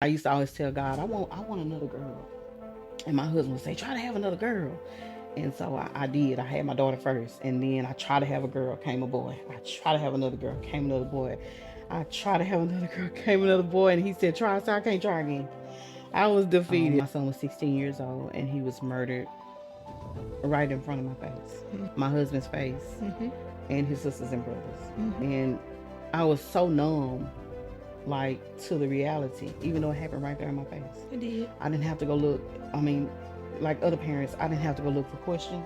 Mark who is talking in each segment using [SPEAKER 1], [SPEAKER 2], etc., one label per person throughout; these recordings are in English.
[SPEAKER 1] I used to always tell God, I want another girl. And my husband would say, try to have another girl. And so I did. I had my daughter first. And then I tried to have a girl, came a boy. I tried to have another girl, came another boy. I tried to have another girl, came another boy. And he said, try, so I can't try again. I was defeated. My son was 16 years old and he was murdered right in front of my face. My husband's face and his sisters and brothers. And I was so numb, like, to the reality, even though it happened right there in my face.
[SPEAKER 2] It did.
[SPEAKER 1] I didn't have to go look. I mean, like other parents, I didn't have to go look for questions.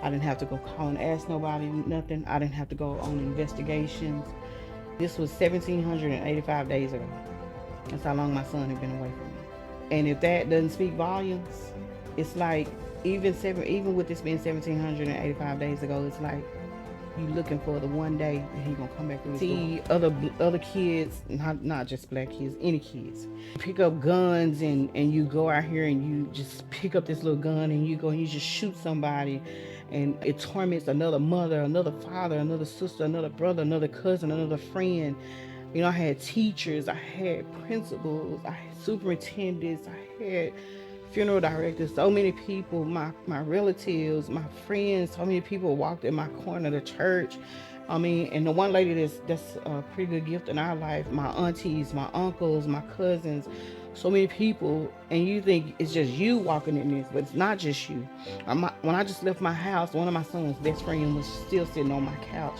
[SPEAKER 1] I didn't have to go call and ask nobody nothing. I didn't have to go on investigations. This was 1,785 days ago. That's how long my son had been away from me. And if that doesn't speak volumes, it's like even with this being 1,785 days ago, it's like you looking for the one day that he gonna come back to see other kids, not just black kids, any kids pick up guns and you go out here and you just pick up this little gun and you go and you just shoot somebody, and it torments another mother, another father, another sister, another brother, another cousin, another friend. I had teachers, I had principals, I had superintendents, I had funeral directors, so many people, my relatives, my friends, so many people walked in my corner of the church. I mean, and the one lady that's a pretty good gift in our life, my aunties, my uncles, my cousins, so many people, and you think it's just you walking in this, but it's not just you. When I just left my house, one of my son's best friends was still sitting on my couch.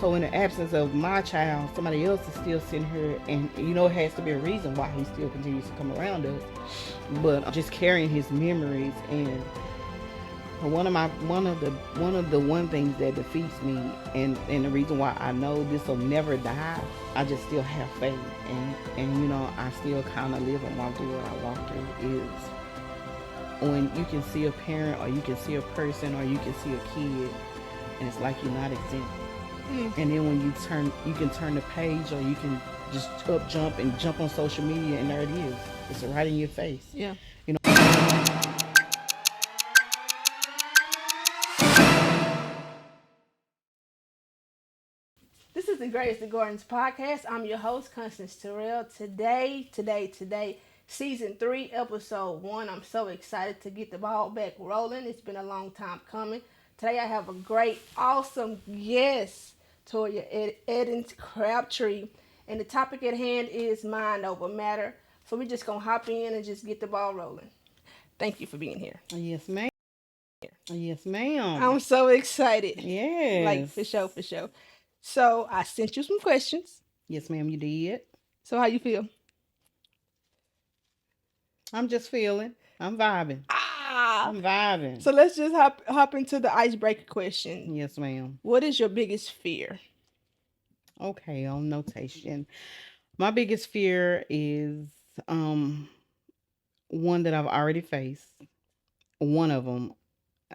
[SPEAKER 1] So in the absence of my child, somebody else is still sitting here, and it has to be a reason why he still continues to come around us. But just carrying his memories, and one of the things that defeats me, and the reason why I know this will never die, I just still have faith, and I still kind of live and walk through what I walk through, is when you can see a parent, or you can see a person, or you can see a kid, and it's like you're not exempt. And then when you can turn the page, or you can just jump on social media, and there it is. It's right in your face.
[SPEAKER 2] Yeah. This is the Greatest of Gardens podcast. I'm your host, Constance Terrell. Today, season 3, episode 1. I'm so excited to get the ball back rolling. It's been a long time coming. Today I have a great, awesome guest, Toya Eddins Crabtree. And the topic at hand is mind over matter. So we're just going to hop in and just get the ball rolling. Thank you for being here.
[SPEAKER 1] Yes, ma'am. Yes, ma'am.
[SPEAKER 2] I'm so excited.
[SPEAKER 1] Yes.
[SPEAKER 2] Like, for sure. So I sent you some questions.
[SPEAKER 1] Yes, ma'am, you did.
[SPEAKER 2] So how you feel?
[SPEAKER 1] I'm just feeling. I'm vibing. I'm vibing.
[SPEAKER 2] So let's just hop into the icebreaker question.
[SPEAKER 1] Yes, ma'am.
[SPEAKER 2] What is your biggest fear?
[SPEAKER 1] Okay, on notation. My biggest fear is one that I've already faced. One of them,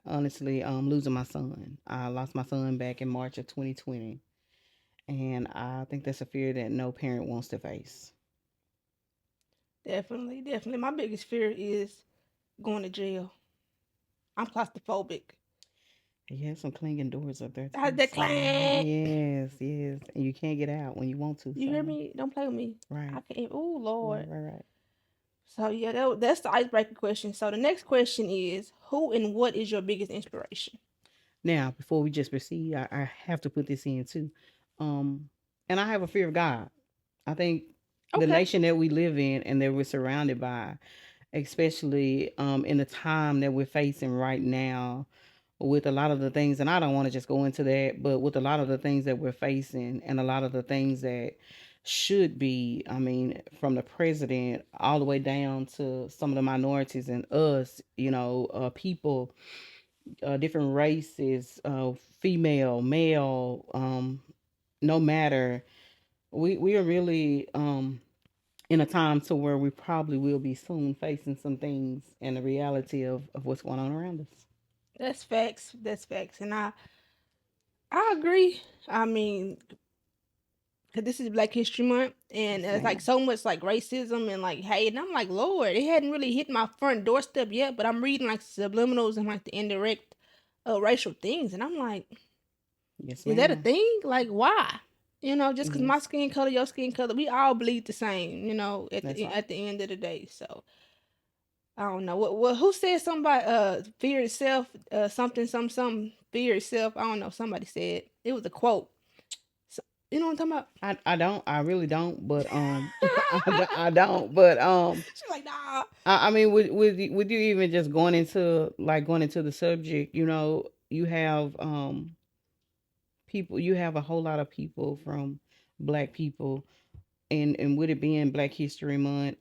[SPEAKER 1] honestly, losing my son. I lost my son back in March of 2020. And I think that's a fear that no parent wants to face.
[SPEAKER 2] Definitely. My biggest fear is going to jail. I'm claustrophobic.
[SPEAKER 1] You have some clanging doors up there.
[SPEAKER 2] The clang.
[SPEAKER 1] Yes. And you can't get out when you want to.
[SPEAKER 2] You hear me? Don't play with me.
[SPEAKER 1] Right.
[SPEAKER 2] I can't. Oh, Lord.
[SPEAKER 1] Right.
[SPEAKER 2] So, yeah, that's the icebreaker question. So, the next question is, who and what is your biggest inspiration?
[SPEAKER 1] Now, before we just proceed, I have to put this in too. And I have a fear of God. I think the nation that we live in and that we're surrounded by, especially in the time that we're facing right now, with a lot of the things, and I don't want to just go into that, but with a lot of the things that we're facing, and a lot of the things that should be, I mean, from the president all the way down to some of the minorities and us, people, different races, female, male, no matter, we are really in a time to where we probably will be soon facing some things and the reality of what's going on around us.
[SPEAKER 2] That's facts. And I agree. I mean, cause this is Black History Month, and it's like so much like racism and like hate, and I'm like, Lord, it hadn't really hit my front doorstep yet, but I'm reading like subliminals and like the indirect racial things, and I'm like,
[SPEAKER 1] yes,
[SPEAKER 2] is that a thing? Like, why? Just because my
[SPEAKER 1] Yes,
[SPEAKER 2] skin color, your skin color, we all bleed the same.
[SPEAKER 1] that's right.
[SPEAKER 2] At the end of the day. So I don't know what who said something about fear itself, something fear itself. I don't know. Somebody said it was a quote. So, you know what I'm talking
[SPEAKER 1] I don't. I really don't. But
[SPEAKER 2] about?
[SPEAKER 1] I don't. But
[SPEAKER 2] She's like, nah.
[SPEAKER 1] I mean, with you even just going into the subject, you have people. You have a whole lot of people from black people, and with it being Black History Month,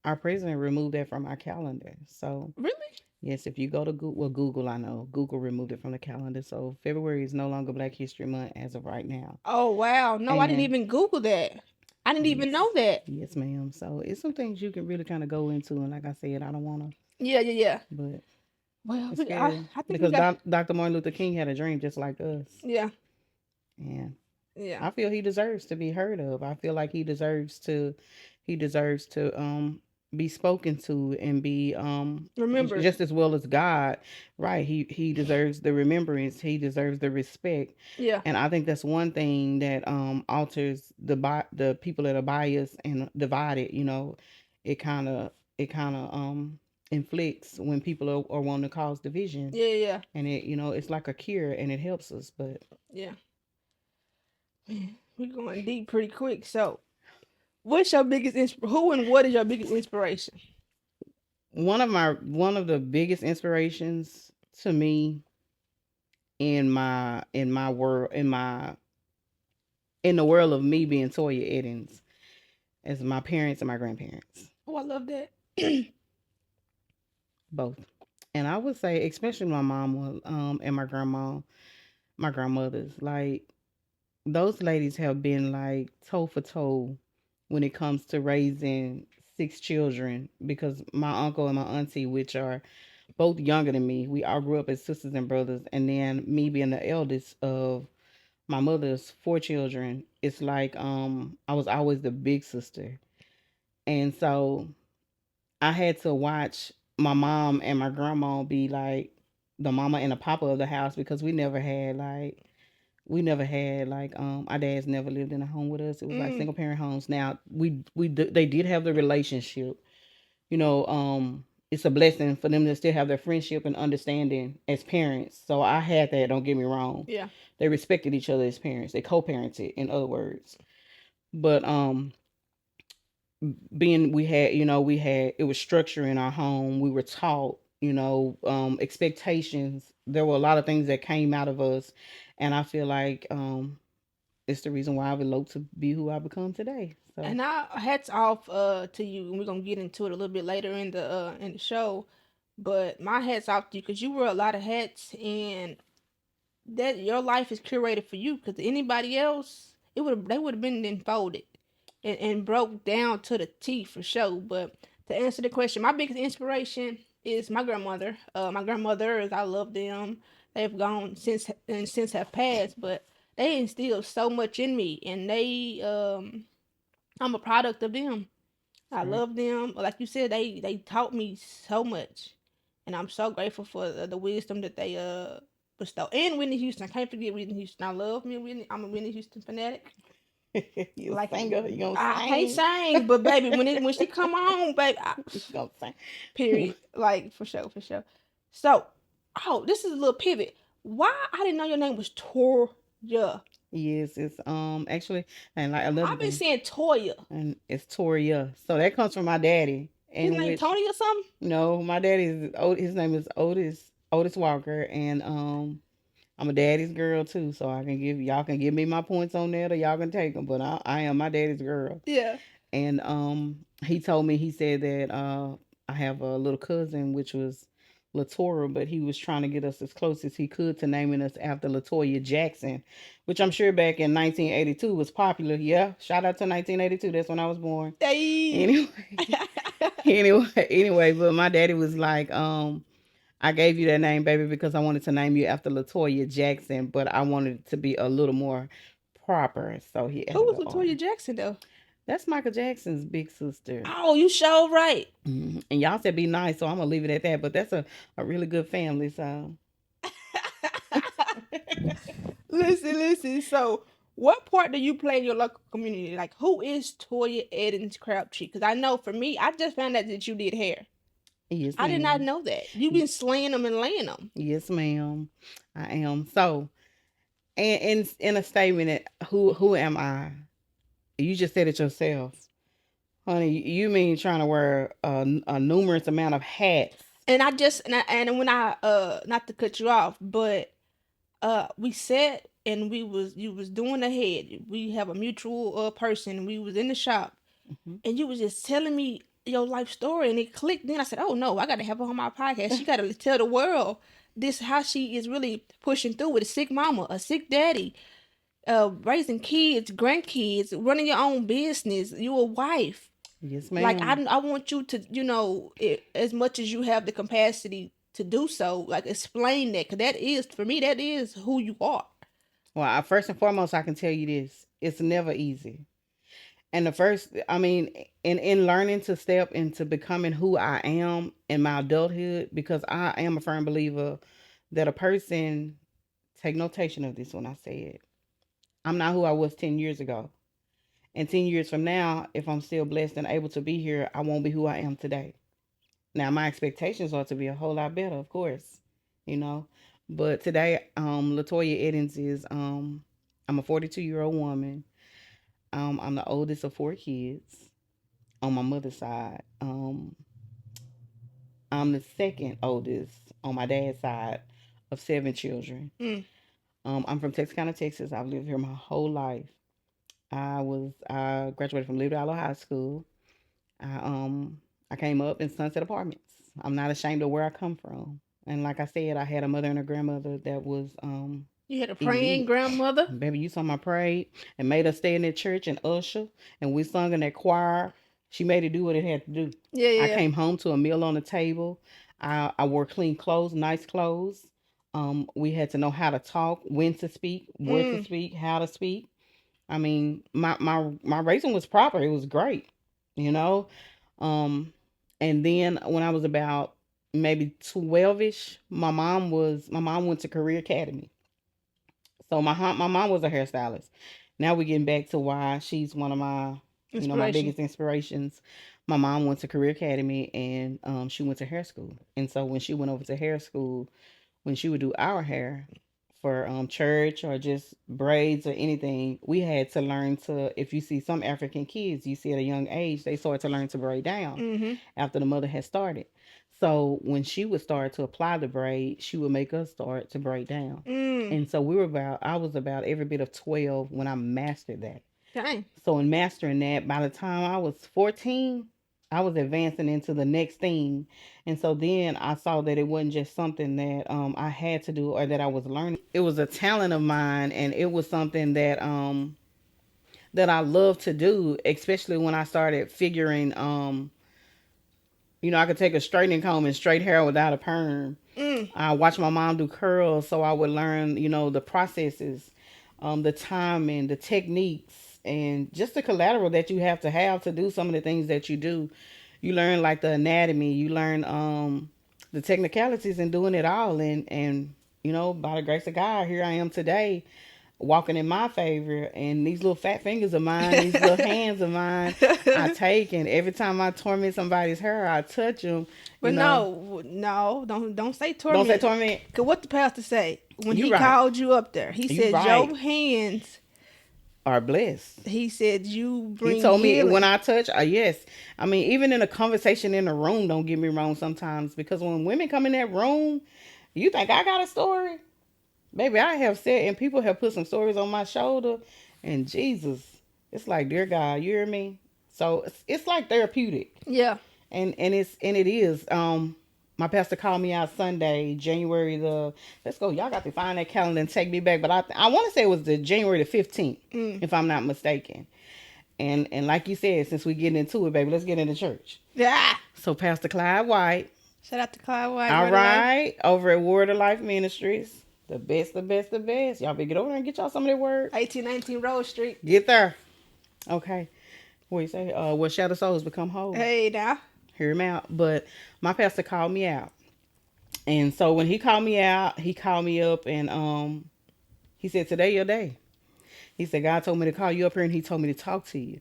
[SPEAKER 1] our president removed that from our calendar. So
[SPEAKER 2] Really?
[SPEAKER 1] yes, if you go to Google, well, Google, I know Google removed it from the calendar. So February is no longer Black History Month as of right now.
[SPEAKER 2] Oh wow. No, I didn't
[SPEAKER 1] And
[SPEAKER 2] even Google that. I didn't even
[SPEAKER 1] yes,
[SPEAKER 2] know that.
[SPEAKER 1] yes, ma'am. So it's some things you can really kind of go into, and like I said, I don't want to,
[SPEAKER 2] Yeah, yeah, yeah.
[SPEAKER 1] but
[SPEAKER 2] Well,
[SPEAKER 1] it's scary
[SPEAKER 2] I think we
[SPEAKER 1] because
[SPEAKER 2] got.
[SPEAKER 1] Dr. Martin Luther King had a dream just like us,
[SPEAKER 2] Yeah,
[SPEAKER 1] and
[SPEAKER 2] yeah.
[SPEAKER 1] I feel he deserves to be heard of. I feel like he deserves to be spoken to and be
[SPEAKER 2] Remember.
[SPEAKER 1] just as well as God. Right. He deserves the remembrance. He deserves the respect.
[SPEAKER 2] Yeah,
[SPEAKER 1] And I think that's one thing that alters the people that are biased and divided, it kind of inflicts when people are wanting to cause division.
[SPEAKER 2] yeah, yeah,
[SPEAKER 1] And it's like a cure and it helps us, but
[SPEAKER 2] yeah. Man, we're going deep pretty quick. So, what's your biggest who and what is your biggest inspiration?
[SPEAKER 1] one of the biggest inspirations to me in my world in the world of me being Toya Eddins is my parents and my grandparents,
[SPEAKER 2] Oh, I love that.
[SPEAKER 1] both. And I would say especially my mama and my grandmothers, like those ladies have been like toe for toe when it comes to raising six children, because my uncle and my auntie, which are both younger than me, we all grew up as sisters and brothers, and then me being the eldest of my mother's four children, it's like I was always the big sister. And so I had to watch my mom and my grandma be like the mama and the papa of the house, because we never had like our dads never lived in a home with us. It was like
[SPEAKER 2] Mm,
[SPEAKER 1] single parent homes. Now they did have the relationship. You know, it's a blessing for them to still have their friendship and understanding as parents. So I had that. Don't get me wrong.
[SPEAKER 2] yeah,
[SPEAKER 1] They respected each other as parents. They co-parented, in other words. But being we had it was structure in our home. We were taught, expectations. There were a lot of things that came out of us, and I feel like it's the reason why I've eloped to be who I become today. So
[SPEAKER 2] and I hats off to you, and we're gonna get into it a little bit later in the show. But my hats off to you because you wear a lot of hats, and that your life is curated for you. Because anybody else, they would have been enfolded and broke down to the T for sure. But to answer the question, my biggest inspiration is my grandmother. My grandmothers, I love them. They've gone since have passed, but they instilled so much in me, and I'm a product of them. I
[SPEAKER 1] right.
[SPEAKER 2] love them. Like you said, they taught me so much, and I'm so grateful for the wisdom that they bestow. And Whitney Houston, I can't forget Whitney Houston. I love me Whitney. I'm a Whitney Houston fanatic.
[SPEAKER 1] You a
[SPEAKER 2] Like
[SPEAKER 1] singer, you gonna
[SPEAKER 2] I can't
[SPEAKER 1] sing.
[SPEAKER 2] sing, but baby, when she come on, baby,
[SPEAKER 1] You gonna sing.
[SPEAKER 2] period. Like for sure, for sure. So, oh, this is a little pivot. Why I didn't know your name was Toya.
[SPEAKER 1] Yes, it's actually, and like another
[SPEAKER 2] I've been
[SPEAKER 1] thing,
[SPEAKER 2] saying Toya.
[SPEAKER 1] and it's Toria. So that comes from my daddy,
[SPEAKER 2] His
[SPEAKER 1] in
[SPEAKER 2] name
[SPEAKER 1] which
[SPEAKER 2] Tony or something.
[SPEAKER 1] no, my daddy's his name is Otis Walker, and I'm a daddy's girl too. So y'all can give me my points on that, or y'all can take them. But I am my daddy's girl.
[SPEAKER 2] Yeah.
[SPEAKER 1] And he told me, he said that I have a little cousin, which was Latora, but he was trying to get us as close as he could to naming us after Latoya Jackson, which I'm sure back in 1982 was popular. Yeah, shout out to 1982. That's when I was born.
[SPEAKER 2] Hey.
[SPEAKER 1] Anyway, anyway, but my daddy was like, I gave you that name, baby, because I wanted to name you after Latoya Jackson, but I wanted it to be a little more proper, so he
[SPEAKER 2] Who
[SPEAKER 1] added
[SPEAKER 2] was
[SPEAKER 1] a R.
[SPEAKER 2] Latoya Jackson though?
[SPEAKER 1] That's Michael Jackson's big sister.
[SPEAKER 2] Oh, you sure right.
[SPEAKER 1] And y'all said be nice, so I'm gonna leave it at that. But that's a really good family. So
[SPEAKER 2] Listen, listen. So, What part do you play in your local community? Like, who is Toya Edens Crabtree? Because I know for me, I just found out that you did hair.
[SPEAKER 1] Yes,
[SPEAKER 2] I did not
[SPEAKER 1] ma'am.
[SPEAKER 2] know that. You've
[SPEAKER 1] Y-
[SPEAKER 2] been slaying them and laying them.
[SPEAKER 1] Yes, ma'am. I am. So, and in a statement, who am I? You just said it yourself, honey. You mean trying to wear a numerous amount of hats?
[SPEAKER 2] And I just and when I not to cut you off, but we sat and we was you was doing the head. We have a mutual person. We was in the shop
[SPEAKER 1] Hmm.
[SPEAKER 2] and you was just telling me your life story and it clicked. Then I said, oh no, I gotta have her on my podcast. She gotta tell the world this how she is really pushing through with a sick mama, a sick daddy, raising kids, grandkids, running your own business. You a wife.
[SPEAKER 1] Yes,
[SPEAKER 2] Like
[SPEAKER 1] ma'am.
[SPEAKER 2] I want you to, as much as you have the capacity to do so, like explain that, because that is for me, that is who you are.
[SPEAKER 1] Well, first and foremost, I can tell you this: it's never easy. And the first, I mean, in learning to step into becoming who I am in my adulthood, because I am a firm believer that a person take notation of this when I say it. I'm not who I was 10 years ago, and 10 years from now, if I'm still blessed and able to be here, I won't be who I am today. Now, my expectations are to be a whole lot better, of course, you know. But today, Latoya Eddins is I'm a 42-year-old woman. I'm the oldest of four kids on my mother's side. I'm the second oldest on my dad's side of seven children.
[SPEAKER 2] Mm.
[SPEAKER 1] I'm from Texarkana, Texas. I've lived here my whole life. I graduated from Liberty Isle High School. I I came up in Sunset Apartments. I'm not ashamed of where I come from. And like I said, I had a mother and a grandmother that was
[SPEAKER 2] You had a praying
[SPEAKER 1] elite.
[SPEAKER 2] grandmother.
[SPEAKER 1] Baby, you saw my prayed and made us stay in that church and usher, and we sung in that choir. She made it do what it had to do.
[SPEAKER 2] Yeah,
[SPEAKER 1] I
[SPEAKER 2] yeah.
[SPEAKER 1] came home to a meal on the table. I wore clean clothes, nice clothes. We had to know how to talk, when to speak, where to
[SPEAKER 2] Mm.
[SPEAKER 1] speak, how to speak. I mean, my raising was proper. It was great, you know. Um, and then when I was about maybe 12ish, my mom went to Career Academy. So my mom was a hairstylist. Now we're getting back to why she's one of my my
[SPEAKER 2] Inspiration.
[SPEAKER 1] biggest inspirations. My mom went to Career Academy and she went to hair school. And so when she went over to hair school, when she would do our hair for church or just braids or anything, we had to learn to. If you see some African kids, you see at a young age they start to learn to braid down
[SPEAKER 2] Mm-hmm.
[SPEAKER 1] after the mother had started. So when she would start to apply the braid, she would make us start to braid down.
[SPEAKER 2] Mm.
[SPEAKER 1] And so I was about every bit of 12 when I mastered that.
[SPEAKER 2] Dang.
[SPEAKER 1] So in mastering that, by the time I was 14, I was advancing into the next thing. And so then I saw that it wasn't just something that I had to do or that I was learning. It was a talent of mine, and it was something that I love to do, especially when I started figuring I could take a straightening comb and straight hair without a perm.
[SPEAKER 2] Mm.
[SPEAKER 1] I watched my mom do curls, so I would learn, the processes, the timing, the techniques, and just the collateral that you have to do some of the things that you do. You learn like the anatomy, you learn the technicalities and doing it all, and by the grace of God, here I am today, walking in my favor, and these little fat fingers of mine, these little hands of mine, I take, and every time I torment somebody's hair, I touch them.
[SPEAKER 2] But no, no, don't say
[SPEAKER 1] Don't say
[SPEAKER 2] torment.
[SPEAKER 1] torment.
[SPEAKER 2] Cause what the pastor say when
[SPEAKER 1] You
[SPEAKER 2] he
[SPEAKER 1] right.
[SPEAKER 2] called you up there? He
[SPEAKER 1] You
[SPEAKER 2] said
[SPEAKER 1] right.
[SPEAKER 2] your hands.
[SPEAKER 1] Are blessed.
[SPEAKER 2] He said you
[SPEAKER 1] He
[SPEAKER 2] bring
[SPEAKER 1] told me when
[SPEAKER 2] healing.
[SPEAKER 1] I touch, yes. I mean, even in a conversation in a room, don't get me wrong sometimes, because when women come in that room, you think I got a story? Baby, I have said, and people have put some stories on my shoulder, and Jesus, it's like, dear God, you hear me? So it's like therapeutic.
[SPEAKER 2] Yeah.
[SPEAKER 1] And it is. My pastor called me out Sunday, January the. Let's go. Y'all got to find that calendar and take me back. But I want to say it was the January the 15th,
[SPEAKER 2] Mm.
[SPEAKER 1] if I'm not mistaken. And like you said, since we getting into it, baby, let's get into church.
[SPEAKER 2] Yeah.
[SPEAKER 1] So Pastor Clyde White,
[SPEAKER 2] Shout out to Clyde White.
[SPEAKER 1] all
[SPEAKER 2] Word of Life.
[SPEAKER 1] right, over at Word of Life Ministries, the best, the best, the best. Y'all better get over there and get y'all some of that word.
[SPEAKER 2] 1819 Rose Street.
[SPEAKER 1] Get there. Okay. What you say? Where shadow souls become whole.
[SPEAKER 2] Hey now.
[SPEAKER 1] Hear him out. But my pastor called me out. And so when he called me out, he called me up and he said, "Today your day." He said, God told me to call you up here and he told me to talk to you.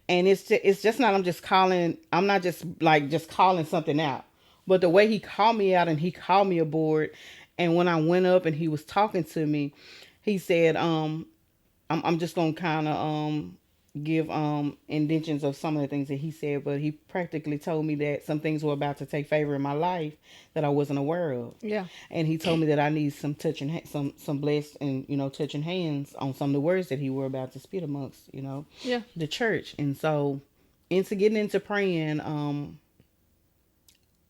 [SPEAKER 1] And it's just not, I'm not just like just calling something out. But the way he called me out and he called me aboard. And when I went up and he was talking to me, he said, I'm just gonna kind of give indentions of some of the things that he said, but he practically told me that some things were about to take favor in my life that I wasn't aware of.
[SPEAKER 2] Yeah.
[SPEAKER 1] And he told me that I need some touching, some blessed and touching hands on some of the words that he were about to spit amongst
[SPEAKER 2] Yeah.
[SPEAKER 1] the church. And so, into getting into praying,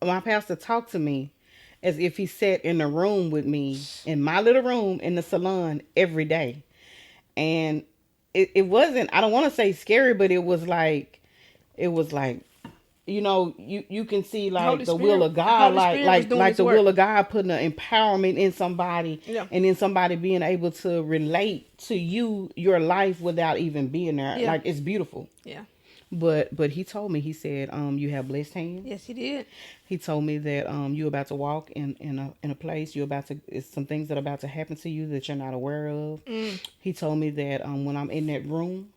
[SPEAKER 1] my pastor talked to me as if he sat in the room with me in my little room in the salon every day. And it wasn't, I don't want to say scary, but it was like you can see like the will of God, like the will of God putting an empowerment in somebody,
[SPEAKER 2] Yeah.
[SPEAKER 1] and then somebody being able to relate to your life without even being there.
[SPEAKER 2] Yeah.
[SPEAKER 1] Like, it's beautiful.
[SPEAKER 2] Yeah.
[SPEAKER 1] But he told me, he said, you have blessed hands.
[SPEAKER 2] Yes, he did.
[SPEAKER 1] He told me that you're about to walk in a place, it's some things that are about to happen to you that you're not aware of. He told me that when I'm in that room,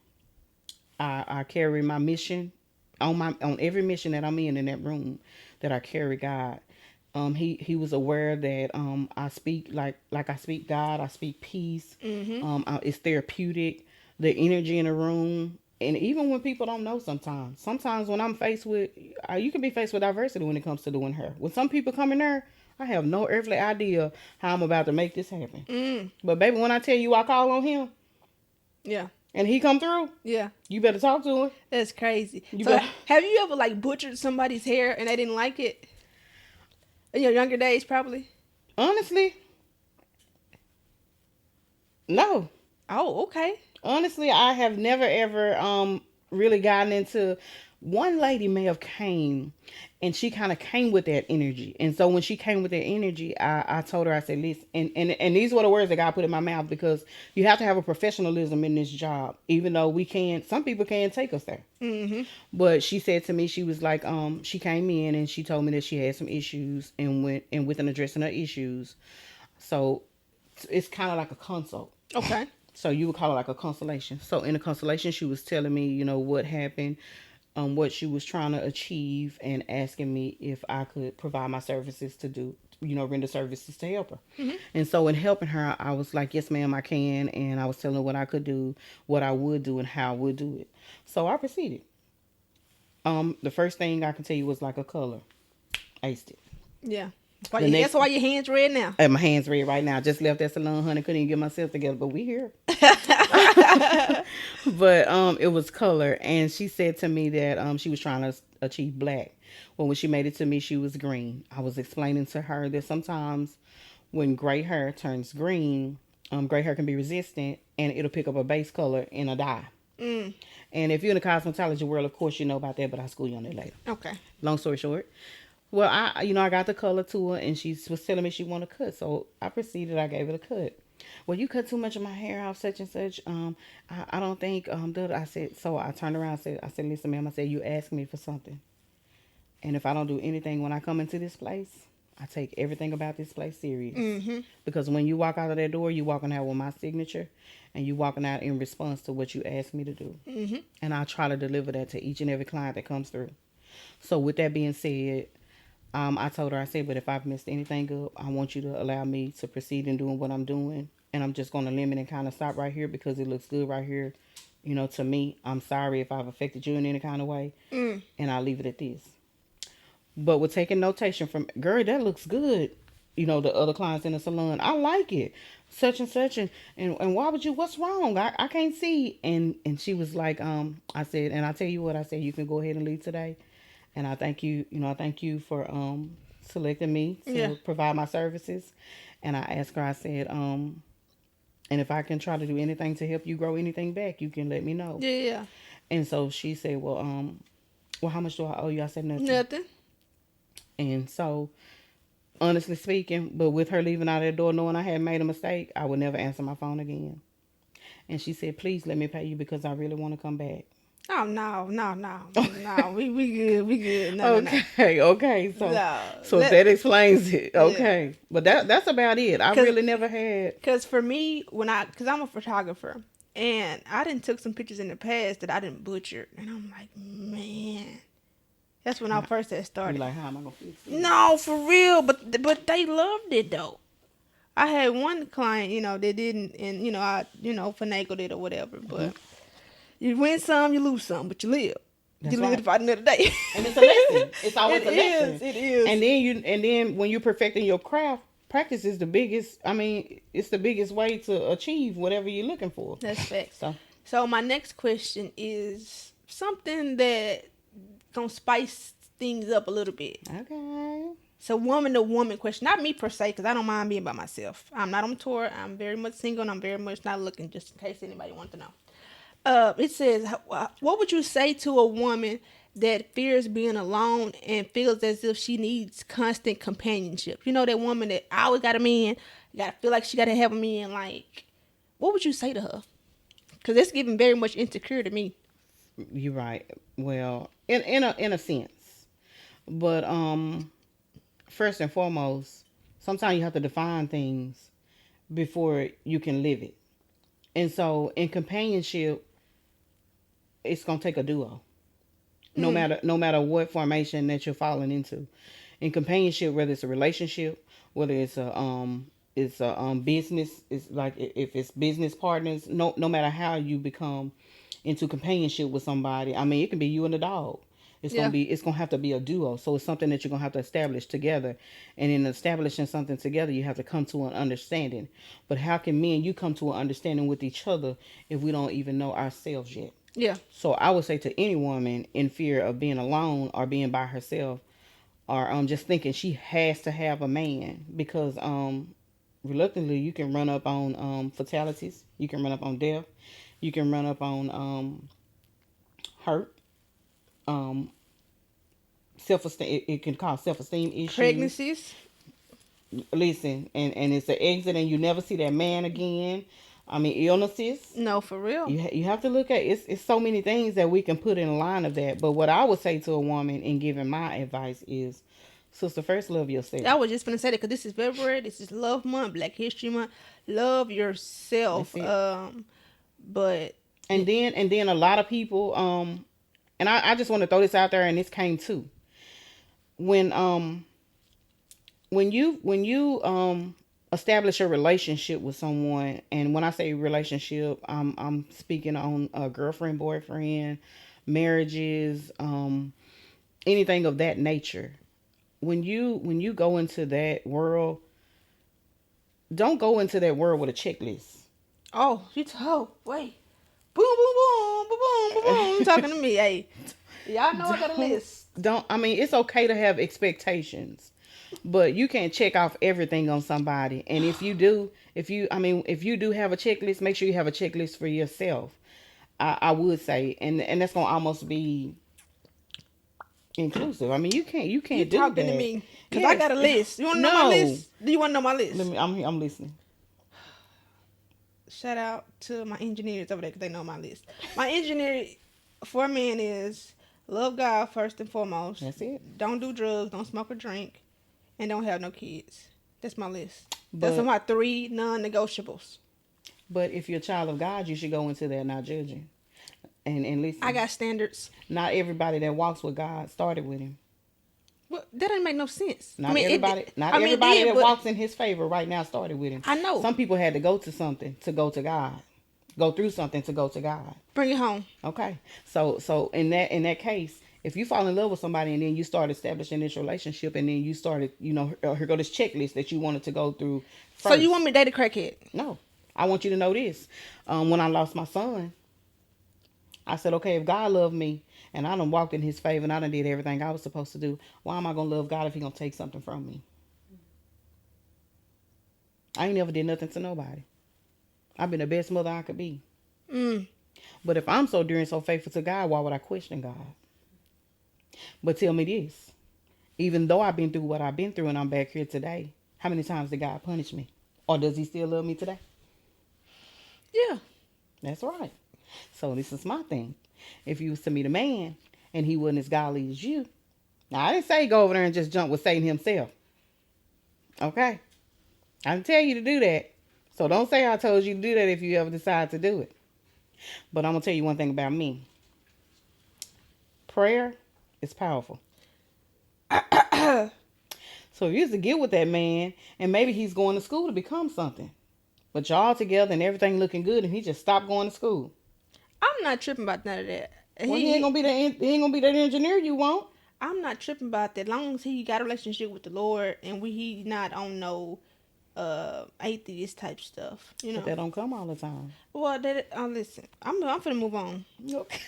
[SPEAKER 1] I carry my mission on every mission that I'm in that room, that I carry God. He was aware that I speak like I speak God, I speak peace. It's therapeutic. The energy in the room. And even when people don't know, sometimes when I'm faced with, you can be faced with diversity when it comes to doing hair. When some people come in there, I have no earthly idea how I'm about to make this happen. But baby, when I tell you I call on him,
[SPEAKER 2] yeah,
[SPEAKER 1] and he come through,
[SPEAKER 2] yeah,
[SPEAKER 1] you better talk to him.
[SPEAKER 2] That's crazy. Have you ever like butchered somebody's hair and they didn't like it? In your younger days, probably.
[SPEAKER 1] Honestly, no.
[SPEAKER 2] Oh, okay.
[SPEAKER 1] Honestly, I have never ever really gotten into. One lady may have came, and she kind of came with that energy. And so when she came with that energy, I told her, I said, listen, and these were the words that God put in my mouth, because you have to have a professionalism in this job, even though some people can't take us there. But she said to me, she was like, she came in and she told me that she had some issues, and within addressing her issues. So it's kind of like a consult.
[SPEAKER 2] Okay.
[SPEAKER 1] So you would call it like a constellation. So in a constellation, she was telling me, what happened, what she was trying to achieve, and asking me if I could provide my services to do, render services to help her. And so in helping her, I was like, yes, ma'am, I can. And I was telling her what I could do, what I would do, and how I would do it. So I proceeded. The first thing I can tell you was like a color. Aced it.
[SPEAKER 2] Yeah. That's why your hands red now.
[SPEAKER 1] And my hands red right now. I just left that salon, honey. Couldn't even get myself together, but we here. But it was color, and she said to me that she was trying to achieve black. Well, when she made it to me, she was green. I was explaining to her that sometimes when gray hair turns green, gray hair can be resistant, and it'll pick up a base color in a dye. And if you're in the cosmetology world, of course you know about that, but I'll school you on that later.
[SPEAKER 2] Okay.
[SPEAKER 1] Long story short. Well, I got the color to her, and she was telling me she wanted a cut. So I proceeded. I gave it a cut. Well, you cut too much of my hair off, such and such. I don't think, I said, so I turned around and I said, listen, ma'am, I said, you asked me for something. And if I don't do anything when I come into this place, I take everything about this place serious. Because when you walk out of that door, you walking out with my signature, and you walking out in response to what you asked me to do. And I try to deliver that to each and every client that comes through. So with that being said, I told her, I said, but if I've messed anything up, I want you to allow me to proceed in doing what I'm doing. And I'm just going to limit and kind of stop right here because it looks good right here. To me, I'm sorry if I've affected you in any kind of way. And I'll leave it at this. But with taking notation from, girl, that looks good. The other clients in the salon, I like it. Such and such. And why would you, what's wrong? I can't see. And she was like, I said, and I tell you what, I said, you can go ahead and leave today. And I thank you, I thank you for selecting me to provide my services. And I asked her, I said, and if I can try to do anything to help you grow anything back, you can let me know.
[SPEAKER 2] Yeah.
[SPEAKER 1] And so she said, well, how much do I owe you? I said, nothing.
[SPEAKER 2] Nothing.
[SPEAKER 1] And so, honestly speaking, but with her leaving out of that door knowing I had made a mistake, I would never answer my phone again. And she said, please let me pay you because I really want to come back.
[SPEAKER 2] Oh, no. We good. No.
[SPEAKER 1] Okay. So that explains it. Okay. Yeah. But that's about it. I really never had.
[SPEAKER 2] Because for me, because I'm a photographer, And I didn't took some pictures in the past that I didn't butcher. And I'm like, man. That's when I first had
[SPEAKER 1] You
[SPEAKER 2] started.
[SPEAKER 1] like, how am I gonna fix it?
[SPEAKER 2] No, for real. But they loved it though. I had one client, that didn't, and I, finagled it or whatever. But you win some, you lose some, but you live.
[SPEAKER 1] That's
[SPEAKER 2] You live
[SPEAKER 1] right.
[SPEAKER 2] to fight another day.
[SPEAKER 1] And it's a lesson. It's always
[SPEAKER 2] It
[SPEAKER 1] a lesson.
[SPEAKER 2] is. It is.
[SPEAKER 1] And then when you're perfecting your craft, practice is the biggest. I mean, it's the biggest way to achieve whatever you're looking for.
[SPEAKER 2] That's facts.
[SPEAKER 1] So
[SPEAKER 2] So my next question is something that gonna spice things up a little bit.
[SPEAKER 1] okay.
[SPEAKER 2] It's a woman to woman question, not me per se, because I don't mind being by myself. I'm not on tour. I'm very much single, and I'm very much not looking. Just in case anybody wants to know. It says, what would you say to a woman that fears being alone and feels as if she needs constant companionship? You know, that woman that always got a man, gotta feel like she gotta have a man. Like, what would you say to her? Because it's giving very much insecure to me.
[SPEAKER 1] You're right. Well, in a sense, but first and foremost, sometimes you have to define things before you can live it. And so, in companionship, it's gonna take a duo. No matter what formation that you're falling into. In companionship, whether it's a relationship, whether it's a business, it's like if it's business partners, no matter how you become into companionship with somebody, I mean it can be you and a dog. It's gonna have to be a duo. So it's something that you're gonna have to establish together. And in establishing something together, you have to come to an understanding. But how can me and you come to an understanding with each other if we don't even know ourselves yet?
[SPEAKER 2] Yeah.
[SPEAKER 1] So I would say to any woman in fear of being alone or being by herself, or just thinking she has to have a man, because reluctantly you can run up on fatalities, you can run up on death, you can run up on hurt, um, self-esteem. It can cause self-esteem issues.
[SPEAKER 2] Pregnancies.
[SPEAKER 1] Listen, and it's an exit, and you never see that man again. I mean, illnesses.
[SPEAKER 2] No, for real.
[SPEAKER 1] You have to look at it's so many things that we can put in line of that. But what I would say to a woman in giving my advice is, sister, first love yourself.
[SPEAKER 2] I was just gonna say that because this is February. This is Love Month, Black History Month. Love yourself. But
[SPEAKER 1] and then a lot of people and I just want to throw this out there, and this came too. When you establish a relationship with someone, and when I say relationship, I'm speaking on a girlfriend, boyfriend, marriages, anything of that nature. When you go into that world, don't go into that world with a checklist.
[SPEAKER 2] oh, wait, boom, boom, boom, boom, boom, boom, boom. You talking to me? Hey, y'all know I got a list.
[SPEAKER 1] I mean, it's okay to have expectations, but you can't check off everything on somebody. And if you do have a checklist, make sure you have a checklist for yourself. I would say, and that's gonna almost be inclusive. I mean, you can't
[SPEAKER 2] You
[SPEAKER 1] do
[SPEAKER 2] talking
[SPEAKER 1] that.
[SPEAKER 2] to me? Because I got a list. You want to know my list? Do you want to know my list?
[SPEAKER 1] I'm listening.
[SPEAKER 2] Shout out to my engineers over there because they know my list. My engineer for men is love God first and foremost.
[SPEAKER 1] That's it.
[SPEAKER 2] Don't do drugs, don't smoke or drink, and don't have no kids. That's my list.
[SPEAKER 1] But,
[SPEAKER 2] That's my 3 non-negotiables.
[SPEAKER 1] But if you're a child of God, you should go into that not judging. And listen.
[SPEAKER 2] I got standards.
[SPEAKER 1] Not everybody that walks with God started with him.
[SPEAKER 2] Well, that doesn't make no sense.
[SPEAKER 1] Not everybody that walks in his favor right now started with him.
[SPEAKER 2] I know.
[SPEAKER 1] Some people had to go to something to go to God. Go through something to go to God.
[SPEAKER 2] Bring it home.
[SPEAKER 1] Okay. So in that case, if you fall in love with somebody and then you start establishing this relationship and then you started, here go this checklist that you wanted to go through first.
[SPEAKER 2] So you want me to date a crackhead?
[SPEAKER 1] No. I want you to know this. When I lost my son, I said, okay, if God loved me and I done walked in his favor and I done did everything I was supposed to do, why am I going to love God if he going to take something from me? I ain't never did nothing to nobody. I've been the best mother I could be. But if I'm so dear and so faithful to God, why would I question God? But tell me this. Even though I've been through what I've been through and I'm back here today, how many times did God punish me? Or does he still love me today?
[SPEAKER 2] Yeah.
[SPEAKER 1] That's right. So this is my thing. If you was to meet a man and he wasn't as godly as you, now I didn't say go over there and just jump with Satan himself. Okay? I didn't tell you to do that. So don't say I told you to do that if you ever decide to do it. But I'm gonna tell you one thing about me. Prayer is powerful. So if you used to get with that man, and maybe he's going to school to become something, but y'all together and everything looking good, and he just stopped going to school.
[SPEAKER 2] I'm not tripping about none of that.
[SPEAKER 1] Well, he ain't gonna be that engineer you want.
[SPEAKER 2] I'm not tripping about that. As long as he got a relationship with the Lord and he not on no atheist type stuff, you
[SPEAKER 1] But
[SPEAKER 2] know.
[SPEAKER 1] that don't come all the time.
[SPEAKER 2] Well, that listen, I'm finna move on.
[SPEAKER 1] Okay.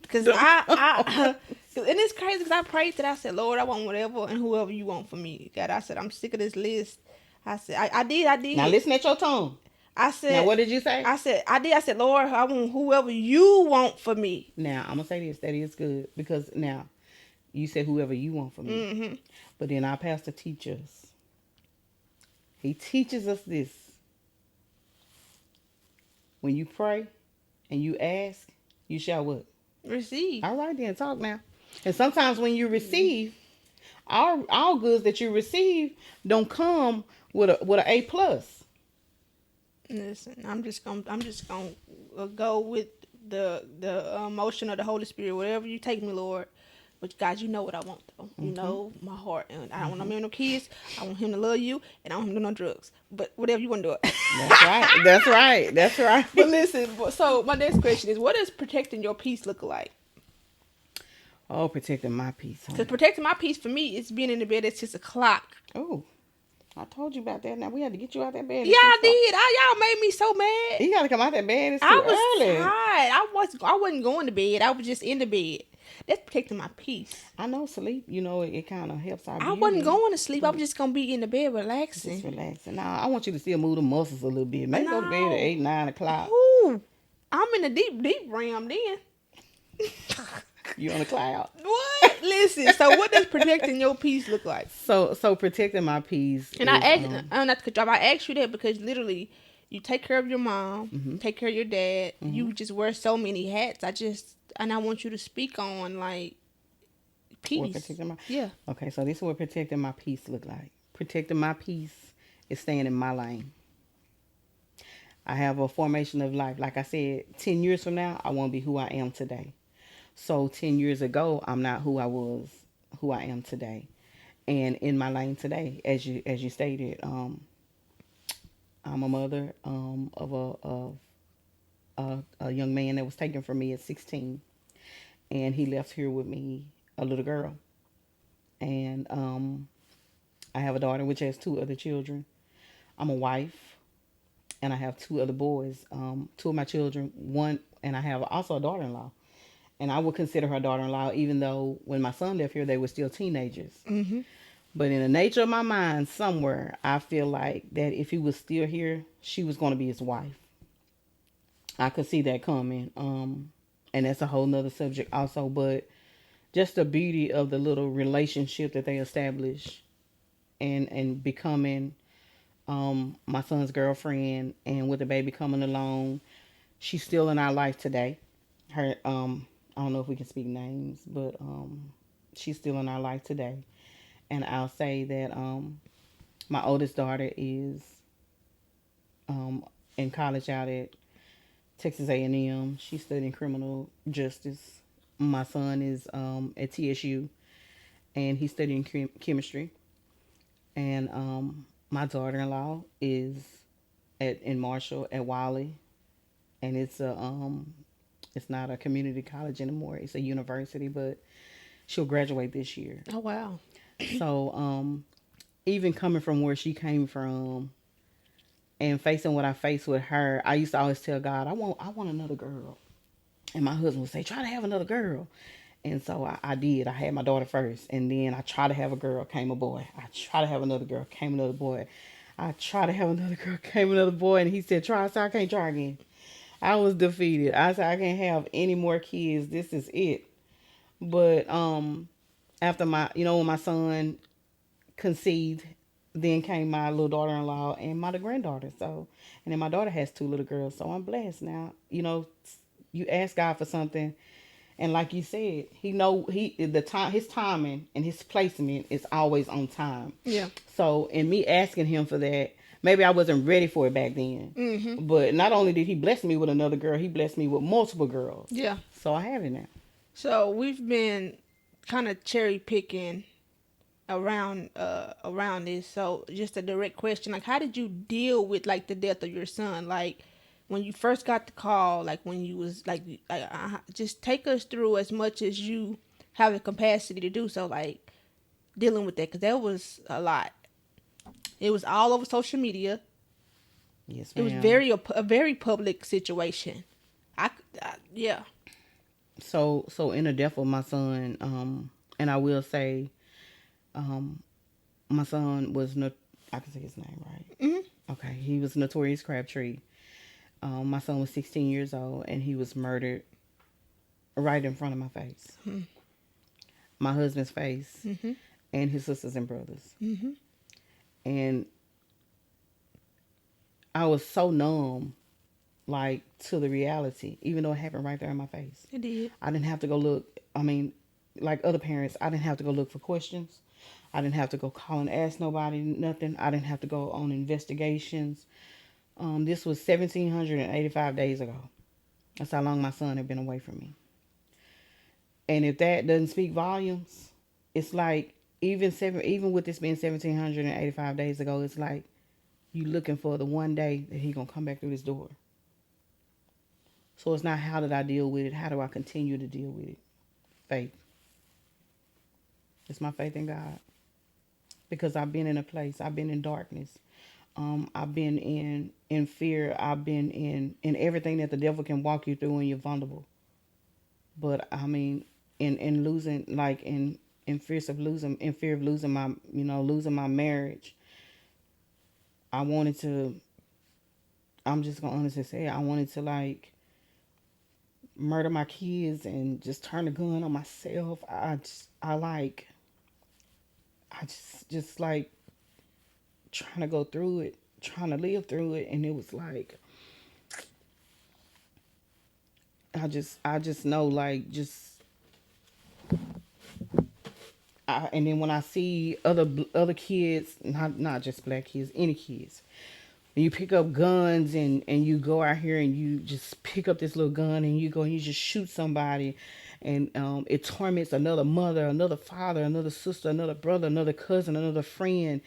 [SPEAKER 2] Cause and it's crazy because I prayed that I said, Lord, I want whatever and whoever you want for me. God, I said I'm sick of this list. I said I
[SPEAKER 1] Now
[SPEAKER 2] did.
[SPEAKER 1] listen at your tongue.
[SPEAKER 2] I
[SPEAKER 1] Now
[SPEAKER 2] said
[SPEAKER 1] what did you say?
[SPEAKER 2] I said I did. I said, Lord, I want whoever you want for me.
[SPEAKER 1] Now I'm gonna say this. That is good because now you said whoever you want for me.
[SPEAKER 2] Mm-hmm.
[SPEAKER 1] But then our pastor teaches. He teaches us this. When you pray and you ask, you shall what?
[SPEAKER 2] Receive.
[SPEAKER 1] All right, then talk now. And sometimes when you receive, all goods that you receive don't come with a A+.
[SPEAKER 2] Listen, I'm just gonna go with the emotion of the Holy Spirit. Whatever you take me, Lord. But God, you know what I want though. You know my heart, and I don't want no man, no kids. I want him to love you, and I don't want him to do no drugs. But whatever you want to do it.
[SPEAKER 1] That's right. That's right. That's right.
[SPEAKER 2] But listen, so my next question is, what does protecting your peace look like?
[SPEAKER 1] Oh, protecting my peace, huh?
[SPEAKER 2] Because protecting my peace for me is being in the bed at 6 o'clock.
[SPEAKER 1] Oh, I told you about that. Now we had to get you out that bed.
[SPEAKER 2] Yeah, I did. Y'all made me so mad.
[SPEAKER 1] You gotta come out that bed. It's too
[SPEAKER 2] I was
[SPEAKER 1] early.
[SPEAKER 2] tired. I wasn't going to bed. I was just in the bed. That's protecting my peace.
[SPEAKER 1] I know sleep. It kind of helps our.
[SPEAKER 2] I wasn't going to sleep. I was just gonna be in the bed relaxing.
[SPEAKER 1] Just relaxing. Now I want you to still move the muscles a little bit. Maybe go to bed at 8, 9 o'clock.
[SPEAKER 2] Ooh, I'm in the deep realm then.
[SPEAKER 1] You on the cloud.
[SPEAKER 2] What? Listen. So what does protecting your peace look like?
[SPEAKER 1] So protecting my peace.
[SPEAKER 2] And I asked you that because literally, you take care of your mom, take care of your dad. You just wear so many hats. I want you to speak on like peace. Yeah.
[SPEAKER 1] Okay, so this is what protecting my peace look like. Protecting my peace is staying in my lane. I have a formation of life. Like I said, 10 years from now, I won't be who I am today. So 10 years ago, I'm not who I am today. And in my lane today, as you stated, I'm a mother of a young man that was taken from me at 16, and he left here with me a little girl, and I have a daughter which has 2 other children. I'm a wife, and I have 2 other boys. 2 of my children, one, and I have also a daughter-in-law. And I would consider her daughter-in-law, even though when my son left here, they were still teenagers.
[SPEAKER 2] Mm-hmm.
[SPEAKER 1] But in the nature of my mind, somewhere, I feel like that if he was still here, she was going to be his wife. I could see that coming. And that's a whole nother subject also. But just the beauty of the little relationship that they establish and becoming my son's girlfriend, and with the baby coming along, she's still in our life today. Her I don't know if we can speak names, but she's still in our life today. And I'll say that my oldest daughter is in college out at Texas A&M. She's studying criminal justice. My son is at TSU, and he's studying chemistry. And my daughter-in-law is in Marshall at Wiley, and it's not a community college anymore. It's a university, but she'll graduate this year.
[SPEAKER 2] Oh wow.
[SPEAKER 1] So even coming from where she came from and facing what I faced with her, I used to always tell God, I want another girl. And my husband would say, try to have another girl. And so I did. I had my daughter first, and then I tried to have a girl, came a boy. I tried to have another girl, came another boy. I tried to have another girl, came another boy, and he said, try. I said, I can't try again. I was defeated. I said, I can't have any more kids. This is it. But after when my son conceived, then came my little daughter-in-law and my granddaughter. So, and then my daughter has 2 little girls. So I'm blessed now. You ask God for something, and like you said, his timing and his placement is always on time.
[SPEAKER 2] Yeah.
[SPEAKER 1] So in me asking him for that, Maybe I wasn't ready for it back then.
[SPEAKER 2] Mm-hmm.
[SPEAKER 1] But not only did he bless me with another girl, he blessed me with multiple girls.
[SPEAKER 2] Yeah.
[SPEAKER 1] So I have it now.
[SPEAKER 2] So we've been kind of cherry picking around this. So just a direct question, like how did you deal with like the death of your son? Like when you first got the call, like when you was like just take us through as much as you have the capacity to do so, like dealing with that, because that was a lot. It was all over social media.
[SPEAKER 1] Yes,
[SPEAKER 2] It was
[SPEAKER 1] ma'am.
[SPEAKER 2] a very public situation. Yeah.
[SPEAKER 1] So in the death of my son, and I will say, um, my son was no, I can say his name right.
[SPEAKER 2] Hmm.
[SPEAKER 1] Okay, he was Notorious Crabtree. My son was 16 years old, and he was murdered right in front of my face,
[SPEAKER 2] Hmm.
[SPEAKER 1] my husband's face,
[SPEAKER 2] Hmm.
[SPEAKER 1] and his sisters and brothers.
[SPEAKER 2] Hmm.
[SPEAKER 1] And I was so numb, like to the reality, even though it happened right there in my face.
[SPEAKER 2] It did.
[SPEAKER 1] I didn't have to go look. I mean, like other parents, I didn't have to go look for questions. I didn't have to go call and ask nobody nothing. I didn't have to go on investigations. This was 1,785 days ago. That's how long my son had been away from me. And if that doesn't speak volumes, it's like even with this being 1,785 days ago, it's like you looking for the one day that he gonna come back through this door. So it's not how did I deal with it? How do I continue to deal with it? Faith. It's my faith in God. Because I've been in a place. I've been in darkness. I've been in fear. I've been in everything that the devil can walk you through when you're vulnerable. But I mean, in losing, like in fear of losing my, losing my marriage. I wanted to. I'm just gonna honestly say, I wanted to like murder my kids and just turn the gun on myself. I just like trying to go through it, trying to live through it, and it was like I just know like just and then when I see other kids, not just black kids, any kids, when you pick up guns and you go out here and you just pick up this little gun and you go and you just shoot somebody, and it torments another mother, another father, another sister, another brother, another cousin, another friend.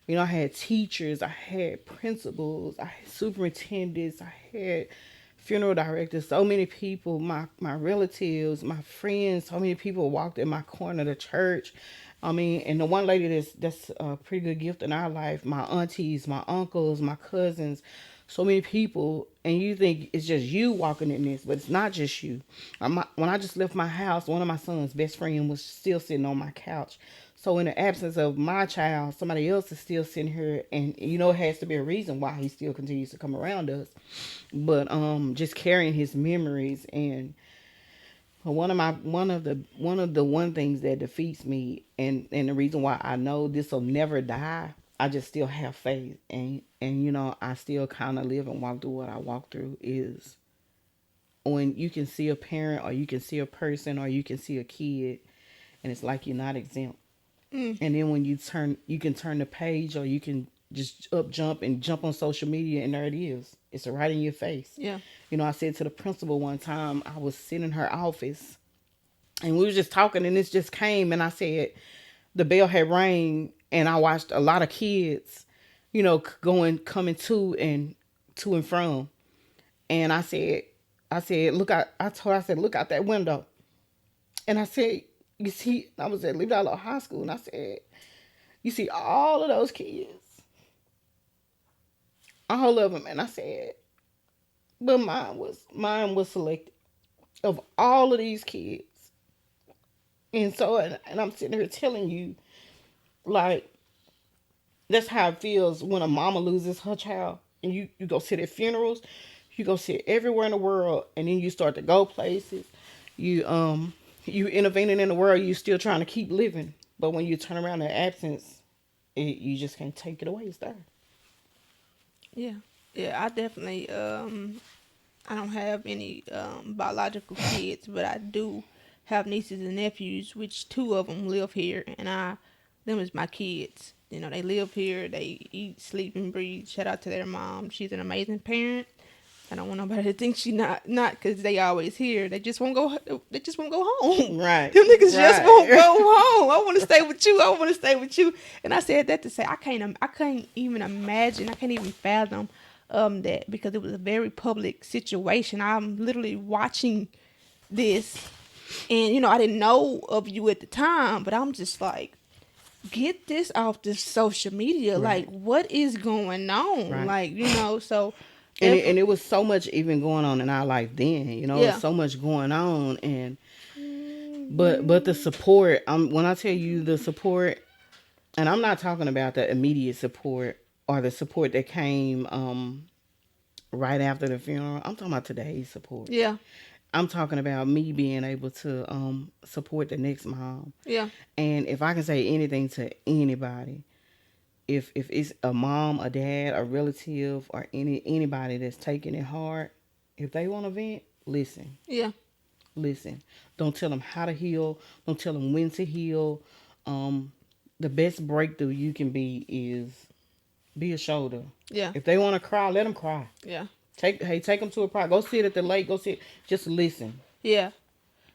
[SPEAKER 1] I had teachers, I had principals, I had superintendents, I had funeral directors, so many people, my relatives, my friends, so many people walked in my corner of the church. I mean, and the one lady that's a pretty good gift in our life, my aunties, my uncles, my cousins, so many people, and you think it's just you walking in this, but it's not just you. When I just left my house, one of my son's best friend was still sitting on my couch. So in the absence of my child, somebody else is still sitting here, and it has to be a reason why he still continues to come around us. But just carrying his memories, and one things that defeats me, and the reason why I know this will never die, I just still have faith, and I still kind of live and walk through what I walk through, is when you can see a parent, or you can see a person, or you can see a kid, and it's like you're not exempt.
[SPEAKER 2] Mm.
[SPEAKER 1] And then when you can turn the page, or you can just jump on social media, and there it is. It's right in your face.
[SPEAKER 2] Yeah.
[SPEAKER 1] I said to the principal one time, I was sitting in her office, and we was just talking, and this just came, and I said the bell had rang, and I watched a lot of kids, coming to and from, and I said, look out. I said, look out that window, and I said, you see, I was at Levi High School, and I said, you see all of those kids, all of them, and I said, but mine was selected of all of these kids, and so, and I'm sitting here telling you, like, that's how it feels when a mama loses her child, and you go sit at funerals, you go sit everywhere in the world, and then you start to go places, you intervening in the world, you still trying to keep living, but when you turn around in absence, you just can't take it away. It's there.
[SPEAKER 2] Yeah. Yeah. I definitely I don't have any biological kids, but I do have nieces and nephews, which two of them live here, and them is my kids. You know, they live here. They eat, sleep, and breathe. Shout out to their mom. She's an amazing parent. I don't want nobody to think she not because they always here. They just won't go. They just won't go home.
[SPEAKER 1] Right.
[SPEAKER 2] Them niggas just won't
[SPEAKER 1] Right.
[SPEAKER 2] go home. I want to stay with you. I want to stay with you. And I said that to say I can't even imagine. I can't even fathom that because it was a very public situation. I'm literally watching this, and you know I didn't know of you at the time, but I'm just like, get this off the social media.
[SPEAKER 1] Right.
[SPEAKER 2] Like, what is going on?
[SPEAKER 1] Right.
[SPEAKER 2] Like, you know, so.
[SPEAKER 1] And it was so much even going on in our life then, you know,
[SPEAKER 2] Yeah.
[SPEAKER 1] so much going on. And but the support, when I tell you the support, and I'm not talking about the immediate support or the support that came right after the funeral. I'm talking about today's support.
[SPEAKER 2] Yeah.
[SPEAKER 1] I'm talking about me being able to support the next mom.
[SPEAKER 2] Yeah.
[SPEAKER 1] And if I can say anything to anybody, if it's a mom, a dad, a relative, or anybody that's taking it hard, if they want to vent, listen.
[SPEAKER 2] Yeah.
[SPEAKER 1] Listen. Don't tell them how to heal. Don't tell them when to heal. The best breakthrough you can be is be a shoulder.
[SPEAKER 2] Yeah.
[SPEAKER 1] If they want to cry, let them cry.
[SPEAKER 2] Yeah.
[SPEAKER 1] Take them to a park. Go sit at the lake. Go sit. Just listen.
[SPEAKER 2] Yeah.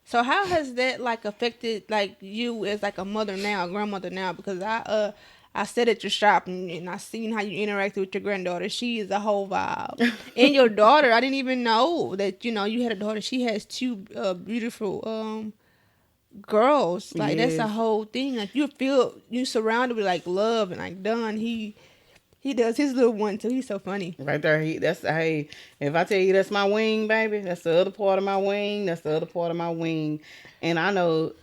[SPEAKER 2] So how has that like affected like you as like a mother now, a grandmother now? Because I sat at your shop and I seen how you interacted with your granddaughter. She is a whole vibe. And your daughter, I didn't even know that you know you had a daughter. She has two beautiful girls. Like that's a
[SPEAKER 1] Yes.
[SPEAKER 2] whole thing. Like you surrounded with like love and like Don. He does his little one too. He's so funny.
[SPEAKER 1] Right there. Hey. If I tell you that's my wing, baby, that's the other part of my wing. That's the other part of my wing. And I know,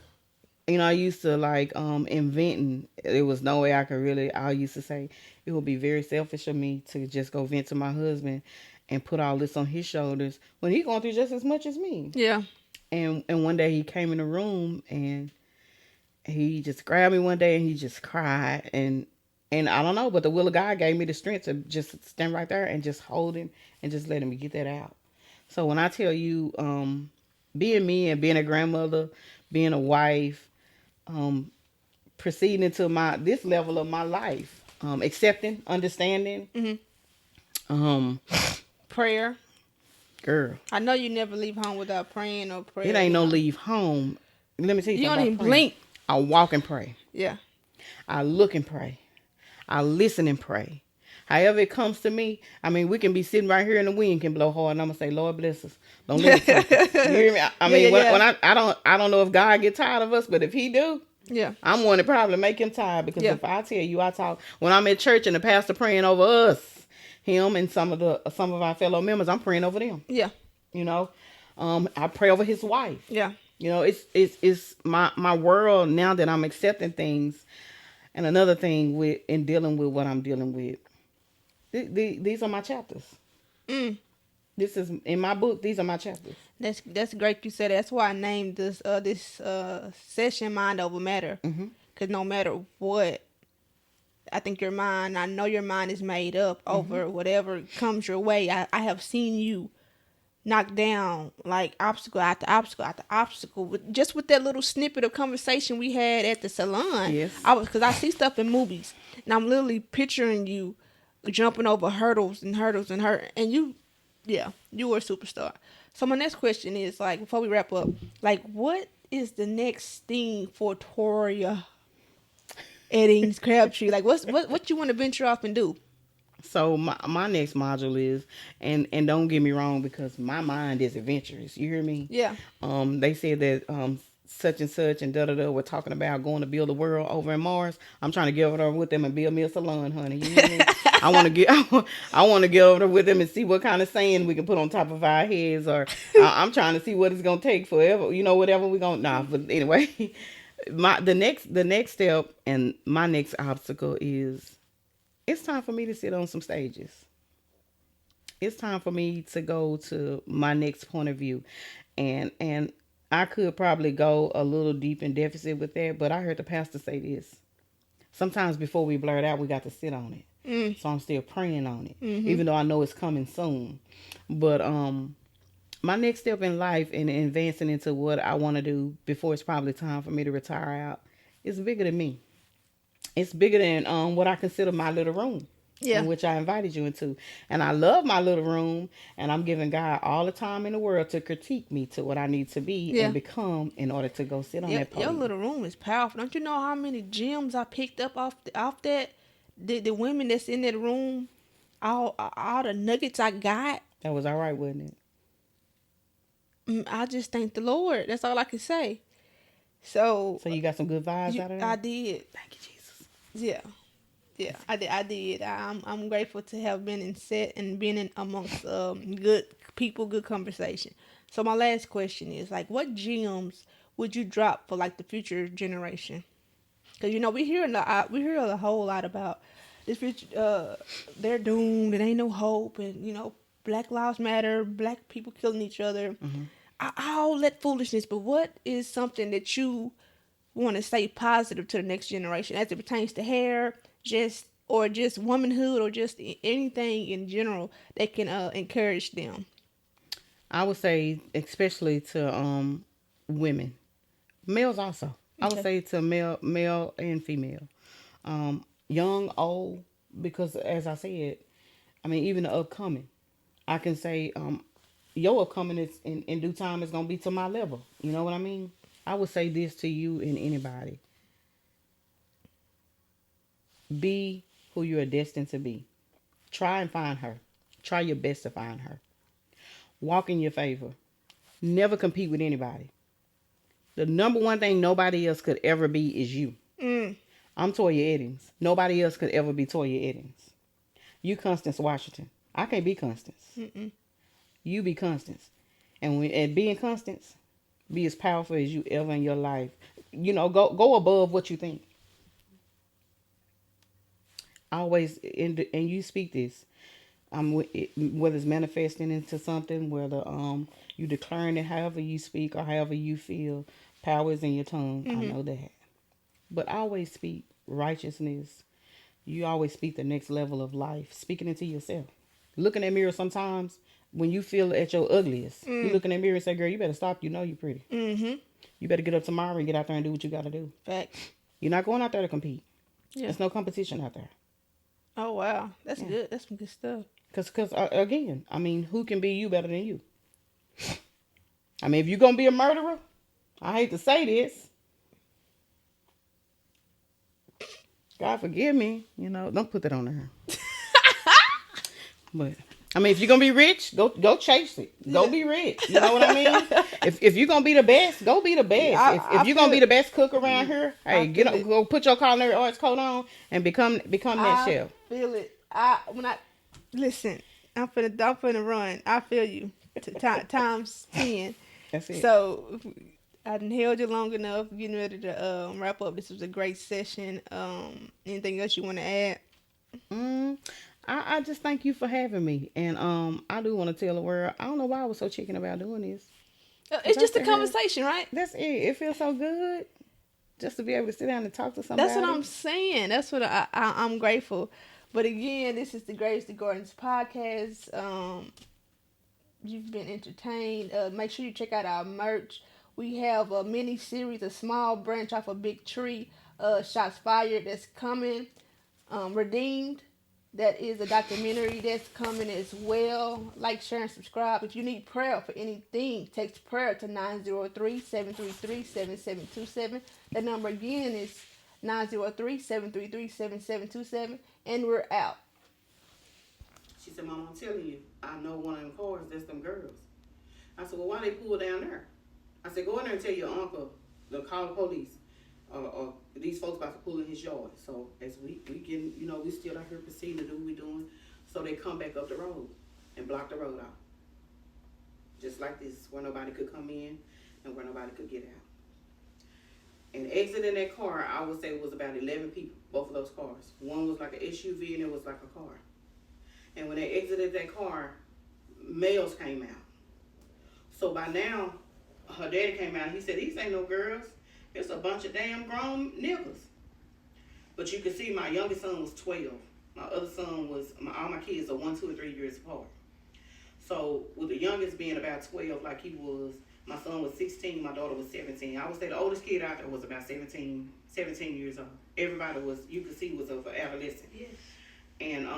[SPEAKER 1] you know, I used to like inventing. There was no way I could really. I used to say it would be very selfish of me to just go vent to my husband and put all this on his shoulders when he's going through just as much as me.
[SPEAKER 2] Yeah.
[SPEAKER 1] And one day he came in the room and he just grabbed me one day and he just cried and I don't know, but the will of God gave me the strength to just stand right there and just hold him and just let him get that out. So when I tell you, being me and being a grandmother, being a wife, proceeding into this level of my life, accepting, understanding, um,
[SPEAKER 2] Prayer.
[SPEAKER 1] girl,
[SPEAKER 2] I know you never leave home without praying or prayer.
[SPEAKER 1] it ain't no
[SPEAKER 2] know.
[SPEAKER 1] leave home. Let me tell you
[SPEAKER 2] You don't
[SPEAKER 1] something
[SPEAKER 2] even
[SPEAKER 1] about praying.
[SPEAKER 2] blink.
[SPEAKER 1] I walk and pray.
[SPEAKER 2] Yeah.
[SPEAKER 1] I look and pray. I listen and pray. However it comes to me, I mean, we can be sitting right here and the wind can blow hard, and I'm gonna say, Lord bless us. Don't let it take us. You hear me? I mean, when I don't know if God get tired of us, but if He do,
[SPEAKER 2] Yeah.
[SPEAKER 1] I'm one to probably make Him tired because
[SPEAKER 2] Yeah.
[SPEAKER 1] if I tell you, I talk when I'm at church and the pastor praying over us, him and some of our fellow members, I'm praying over them.
[SPEAKER 2] Yeah.
[SPEAKER 1] You know, I pray over his wife.
[SPEAKER 2] Yeah.
[SPEAKER 1] You know, it's my world now that I'm accepting things. And another thing in dealing with what I'm dealing with, these are my chapters. This is in my book. These are my chapters.
[SPEAKER 2] That's great you said that. That's why I named this session Mind Over Matter. Because no matter what, I think I know your mind is made up over whatever comes your way. I have seen you knock down like obstacle after obstacle after obstacle with that little snippet of conversation we had at the salon.
[SPEAKER 1] Yes.
[SPEAKER 2] Because I see stuff in movies and I'm literally picturing you jumping over hurdles and hurdles and you were a superstar. So my next question is like before we wrap up, like what is the next thing for Toria Eddings Crabtree? Like what you want to venture off and do?
[SPEAKER 1] So my next module is, and don't get me wrong, because my mind is adventurous. You hear me?
[SPEAKER 2] Yeah.
[SPEAKER 1] They said that such and such and da da da. We're talking about going to build a world over in Mars. I'm trying to get over there with them and build me a salon, honey. You hear me? I want to get over there with them and see what kind of sand we can put on top of our heads, or I'm trying to see what it's gonna take forever. You know, whatever we gonna But anyway, the next step and my next obstacle is. It's time for me to sit on some stages. It's time for me to go to my next point of view. And I could probably go a little deep in deficit with that, but I heard the pastor say this. Sometimes before we blurt out, we got to sit on it. So I'm still praying on it, even though I know it's coming soon. But my next step in life and advancing into what I want to do before it's probably time for me to retire out is bigger than me. It's bigger than what I consider my little room,
[SPEAKER 2] Yeah.
[SPEAKER 1] in which I invited you into. And I love my little room, and I'm giving God all the time in the world to critique me to what I need to be and
[SPEAKER 2] Yeah.
[SPEAKER 1] become in order to go sit on that
[SPEAKER 2] Your
[SPEAKER 1] podium.
[SPEAKER 2] little room is powerful. Don't you know how many gems I picked up off that? The women that's in that room, all the nuggets I got.
[SPEAKER 1] That was all right, wasn't it?
[SPEAKER 2] I just thank the Lord. That's all I can say. So
[SPEAKER 1] So you got some good vibes out of
[SPEAKER 2] I
[SPEAKER 1] that?
[SPEAKER 2] did.
[SPEAKER 1] Thank you, Jesus.
[SPEAKER 2] Yeah. Yeah, I did. I did. I'm grateful to have been in set and been in amongst good people, good conversation. So my last question is like, what gems would you drop for like the future generation? Because we hear a whole lot about this future. They're doomed. It ain't no hope, and Black Lives Matter. Black people killing each other.
[SPEAKER 1] Mm-hmm.
[SPEAKER 2] All that foolishness. But what is something that you want to say positive to the next generation as it pertains to hair, just womanhood, or just anything in general that can encourage them?
[SPEAKER 1] I would say, especially to women, males also. I would
[SPEAKER 2] Okay.
[SPEAKER 1] say to male and female, young, old, because as I said, I mean even the upcoming. I can say your upcoming is in due time is gonna be to my level. You know what I mean? I would say this to you and anybody: be who you are destined to be. Try and find her. Try your best to find her. Walk in your favor. Never compete with anybody. The number one thing nobody else could ever be is you.
[SPEAKER 2] Mm.
[SPEAKER 1] I'm Toya Eddings. Nobody else could ever be Toya Eddings. You Constance Washington. I can't be Constance.
[SPEAKER 2] Mm-mm.
[SPEAKER 1] You be Constance. And being Constance, be as powerful as you ever in your life. Go above what you think. Always, and you speak this. Whether it's manifesting into something, whether you declaring it however you speak or however you feel, power is in your tongue. I
[SPEAKER 2] Mm-hmm.
[SPEAKER 1] know that. But always speak righteousness. You always speak the next level of life. Speaking into yourself. Look in that mirror sometimes when you feel at your ugliest. You
[SPEAKER 2] Mm.
[SPEAKER 1] look in that mirror and say, girl, you better stop. You know you're pretty.
[SPEAKER 2] Mm-hmm.
[SPEAKER 1] You better get up tomorrow and get out there and do what you got to do.
[SPEAKER 2] Facts.
[SPEAKER 1] You're not going out there to compete.
[SPEAKER 2] Yeah.
[SPEAKER 1] There's no competition out there.
[SPEAKER 2] Oh wow, that's
[SPEAKER 1] Yeah.
[SPEAKER 2] good. That's some good stuff.
[SPEAKER 1] Because again, I mean, who can be you better than you? I mean, if you're going to be a murderer, I hate to say this. God forgive me. Don't put that on there. But I mean, if you're gonna be rich, go chase it. Go be rich. You know what I mean? If you're gonna be the best, go be the best. If you're gonna be the best cook around here, hey, go put your culinary arts coat on and become that chef.
[SPEAKER 2] I feel it. Listen, I'm finna run. I feel you. Times 10.
[SPEAKER 1] That's it.
[SPEAKER 2] So I done held you long enough. Getting ready to wrap up. This was a great session. Anything else you want to add?
[SPEAKER 1] Mm, I just thank you for having me, and I do want to tell the world. I don't know why I was so chicken about doing this.
[SPEAKER 2] It's just a conversation, right?
[SPEAKER 1] That's it. It feels so good just to be able to sit down and talk to somebody.
[SPEAKER 2] That's what I'm saying. That's what I'm grateful. But again, this is the Graves to Gardens podcast. You've been entertained. Make sure you check out our merch. We have a mini series, a small branch off a big tree. Shots fired that's coming. Redeemed. That is a documentary that's coming as well. Like, share, and subscribe. If you need prayer for anything, text prayer to 903-733-7727. That number again is 903-733-7727. And we're out.
[SPEAKER 1] She said, Mom, I'm telling you, I know one of them cars, that's them girls. I said, well, why they pull down there? I said, go in there and tell your uncle to call the police. Or these folks about to pull in his yard. So as we can, we still out here proceeding to do what we're doing. So they come back up the road and block the road out. Just like this, where nobody could come in and where nobody could get out. And exiting that car, I would say it was about 11 people, both of those cars. One was like an SUV and it was like a car. And when they exited that car, males came out. So by now, her daddy came out and he said, these ain't no girls. It's a bunch of damn grown niggas. But you can see my youngest son was 12. My other son was, all my kids are 1, 2, or 3 years apart. So with the youngest being about 12 like he was, My son was 16, my daughter was 17. I would say the oldest kid out there was about 17 years old. Everybody was, you could see, was of adolescent.
[SPEAKER 2] Yes.
[SPEAKER 1] And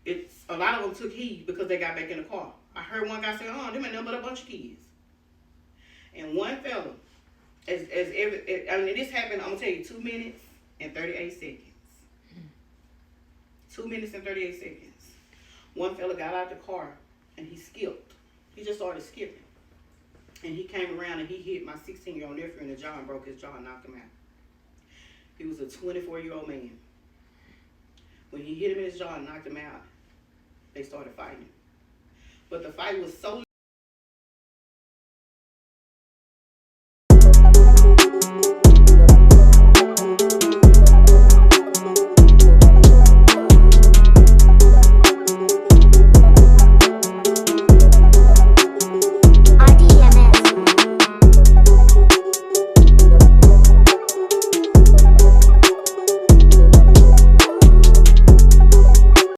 [SPEAKER 1] it's a lot of them took heed because they got back in the car. I heard one guy say, "Oh, them ain't nothing but a bunch of kids." And one fella, this happened. I'm gonna tell you, 2 minutes and 38 seconds. 2 minutes and 38 seconds. One fella got out the car and he skipped. He just started skipping, and he came around and he hit my 16-year-old nephew in the jaw and broke his jaw and knocked him out. He was a 24-year-old man. When he hit him in his jaw and knocked him out, they started fighting. But the fight was so